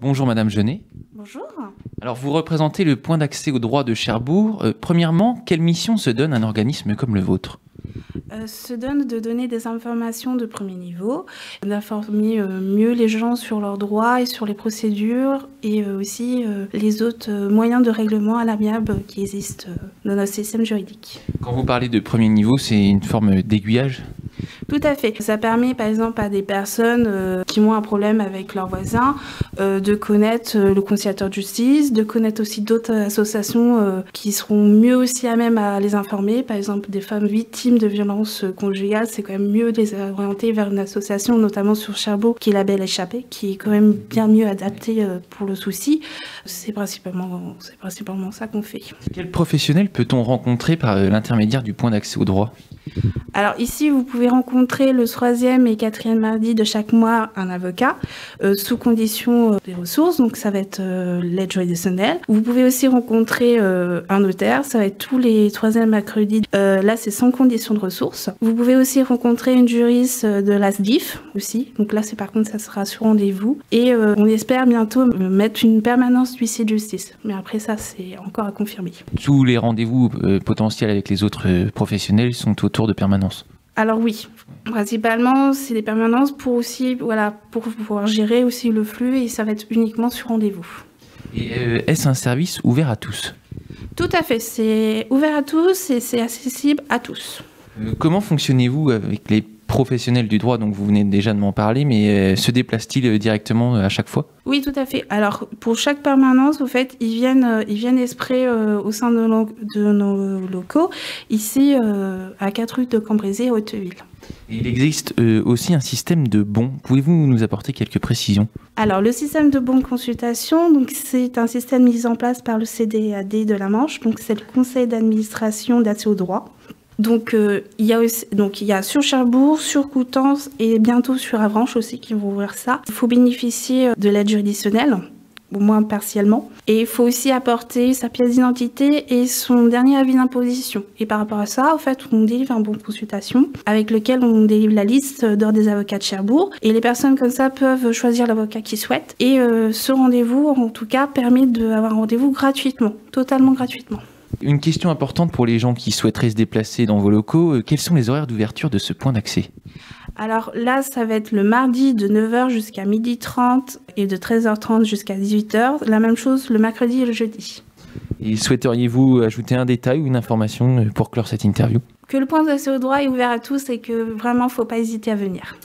Bonjour Madame Genet. Bonjour. Alors vous représentez le point d'accès au droit de Cherbourg. Premièrement, quelle mission se donne un organisme comme le vôtre? Se donne de donner des informations de premier niveau, d'informer mieux les gens sur leurs droits et sur les procédures et aussi les autres moyens de règlement à l'amiable qui existent dans notre système juridique. Quand vous parlez de premier niveau, c'est une forme d'aiguillage? Tout à fait. Ça permet par exemple à des personnes qui ont un problème avec leurs voisins de connaître le conciliateur de justice, de connaître aussi d'autres associations qui seront mieux aussi à même à les informer. Par exemple, des femmes victimes de violences conjugales, c'est quand même mieux de les orienter vers une association, notamment sur Cherbourg, qui est la Belle Échappée, qui est quand même bien mieux adaptée pour le souci. C'est principalement ça qu'on fait. Quel professionnel peut-on rencontrer par l'intermédiaire du point d'accès au droit? Alors ici, vous pouvez rencontrer le 3e et 4e mardi de chaque mois un avocat, sous condition des ressources, donc ça va être l'aide juridictionnelle. Vous pouvez aussi rencontrer un notaire, ça va être tous les 3e mercredis, là c'est sans condition de ressources. Vous pouvez aussi rencontrer une juriste de l'ASDIF aussi, donc là c'est par contre ça sera sur rendez-vous. Et on espère bientôt mettre une permanence d'huissier de justice, mais après ça c'est encore à confirmer. Tous les rendez-vous potentiels avec les autres professionnels sont autour de permanence? Alors oui, principalement c'est des permanences pour aussi, voilà, pour pouvoir gérer aussi le flux et ça va être uniquement sur rendez-vous. Et est-ce un service ouvert à tous? Tout à fait, c'est ouvert à tous et c'est accessible à tous. Comment fonctionnez-vous avec les professionnels du droit? Donc vous venez déjà de m'en parler, mais se déplacent-ils directement à chaque fois? Oui, tout à fait. Alors, pour chaque permanence, au fait, ils viennent exprès au sein de nos locaux, ici, à 4 rue de Cambrésis, à Hauteville. Et il existe aussi un système de bons. Pouvez-vous nous apporter quelques précisions? Alors, le système de bons de consultation, donc, c'est un système mis en place par le CDAD de la Manche, donc c'est le Conseil d'administration d'accès au droit. Donc, il y a sur Cherbourg, sur Coutances et bientôt sur Avranches aussi qui vont ouvrir ça. Il faut bénéficier de l'aide juridictionnelle, au moins partiellement. Et il faut aussi apporter sa pièce d'identité et son dernier avis d'imposition. Et par rapport à ça, en fait, on délivre un bon de consultation avec lequel on délivre la liste d'ordre des avocats de Cherbourg. Et les personnes comme ça peuvent choisir l'avocat qu'ils souhaitent. Et ce rendez-vous, en tout cas, permet d'avoir un rendez-vous gratuitement, totalement gratuitement. Une question importante pour les gens qui souhaiteraient se déplacer dans vos locaux, quels sont les horaires d'ouverture de ce point d'accès? Alors là, ça va être le mardi de 9 h jusqu'à 12h30 et de 13h30 jusqu'à 18 h. La même chose le mercredi et le jeudi. Et souhaiteriez-vous ajouter un détail ou une information pour clore cette interview? Que le point d'accès au droit est ouvert à tous et que vraiment, il ne faut pas hésiter à venir.